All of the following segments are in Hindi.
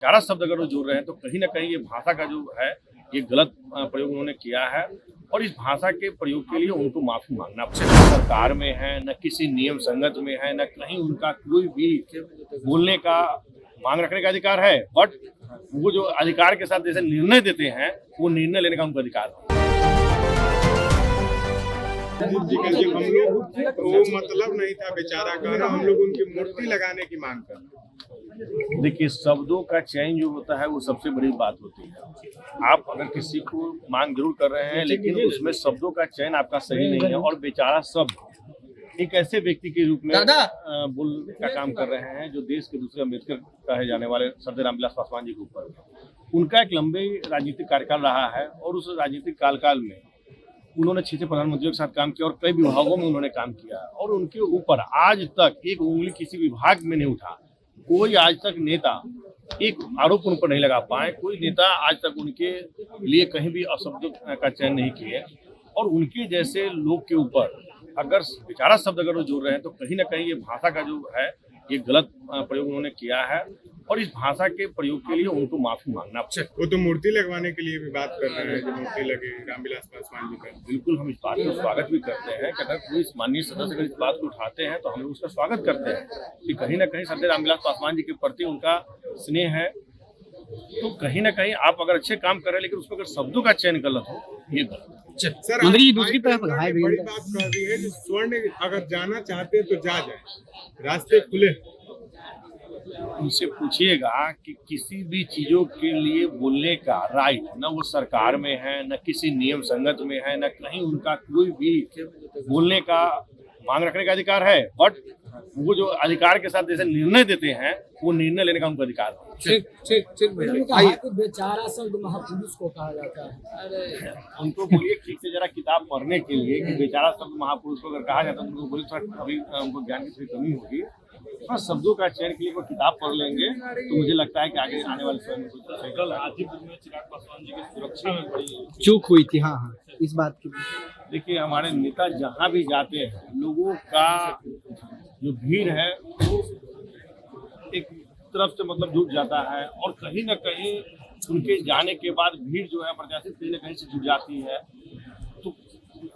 चारा शब्द अगर वो जोड़ रहे हैं तो कहीं ना कहीं ये भाषा का जो है ये गलत प्रयोग उन्होंने किया है और इस भाषा के प्रयोग के लिए उनको माफी मांगना चाहिए। सरकार में है न किसी नियम संगत में है न कहीं उनका कोई भी बोलने का मांग रखने का अधिकार है, बट वो जो अधिकार के साथ जैसे निर्णय देते हैं वो निर्णय लेने का उनका अधिकार है। हम लोग वो मतलब नहीं था बेचारा का, हम लोग उनकी मूर्ति लगाने की मांग कर। देखिए, शब्दों का चयन जो होता है वो सबसे बड़ी बात होती है। आप अगर किसी को मांग जरूर कर रहे हैं लेकिन उसमें शब्दों का चयन आपका सही नहीं है और बेचारा शब्द एक ऐसे व्यक्ति के रूप में बोल का काम कर रहे हैं जो देश के दूसरे अम्बेडकर कहे जाने वाले सरदार रामविलास पासवान जी के ऊपर उनका एक लंबे राजनीतिक कार्यकाल रहा है और उस राजनीतिक कार्यकाल में उन्होंने 6 प्रधानमंत्रियों के साथ काम किया और कई विभागों में उन्होंने काम किया और उनके ऊपर आज तक एक उंगली किसी विभाग में नहीं उठा। कोई आज तक नेता एक आरोप उन पर नहीं लगा पाए, कोई नेता आज तक उनके लिए कहीं भी अशब्द का चयन नहीं किए और उनके जैसे लोग के ऊपर अगर बेचारा शब्द अगर वो जोड़ रहे हैं तो कहीं ना कहीं ये भाषा का जो है ये गलत प्रयोग उन्होंने किया है और इस भाषा के प्रयोग के लिए उनको माफी मांगना चाहिए। वो तो मूर्ति लगवाने के लिए भी बात कर रहे हैं, जो मूर्ति लगे रामविलास पासवान जी का। बिल्कुल, हम इस बात का स्वागत भी करते हैं कि अगर कोई माननीय सदस्य अगर इस बात को उठाते हैं तो हम लोग उसका स्वागत करते हैं कि कहीं ना कहीं सरदार रामविलास पासवान जी के प्रति उनका स्नेह है। तो कहीं ना कहीं आप अगर अच्छे काम कर रहे हैं लेकिन उसमें अगर शब्दों का चयन गलत हो ये गलत। सर, दूसरी तरफ बड़ी बात कह दी है कि स्वर्ण अगर जाना चाहते हैं तो जा जाए, रास्ते खुले। उनसे पूछिएगा कि किसी भी चीजों के लिए बोलने का राइट न वो सरकार में है न किसी नियम संगत में है न कहीं उनका कोई भी बोलने का मांग रखने का अधिकार है, बट वो जो अधिकार के साथ जैसे निर्णय देते हैं वो निर्णय लेने का उनका अधिकार है। ठीक बेचारा शब्द महापुरुष को कहा जाता है। अरे उनको बोलिए ठीक से जरा किताब पढ़ने के लिए कि बेचारा शब्द महापुरुष को अगर कहा जाता है तो उनको बोलिए थोड़ा अभी उनको ज्ञान की थोड़ी कमी होगी, थोड़ा शब्दों का चयन के लिए वो किताब पढ़ लेंगे तो मुझे लगता है कि आगे आने वाले समय में कुछ कल हाजीपुर में चिराग पासवान जी की सुरक्षा में बड़ी चूक हुई थी। हाँ, इस बात की देखिए, हमारे नेता जहाँ भी जाते हैं लोगों का जो भीड़ है वो एक तरफ से मतलब जुट जाता है और कहीं ना कहीं उनके जाने के बाद भीड़ जो है प्रत्याशी कहीं ना कहीं से जुट जाती है। तो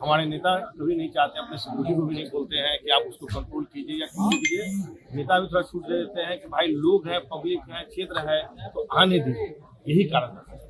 हमारे नेता कभी नहीं चाहते, अपने सहयोगी को भी नहीं बोलते हैं कि आप उसको कंट्रोल कीजिए या किसी कीजिए। नेता भी थोड़ा छूट दे देते हैं कि भाई लोग हैं, पब्लिक है, क्षेत्र है तो आने दीजिए, यही कारण है।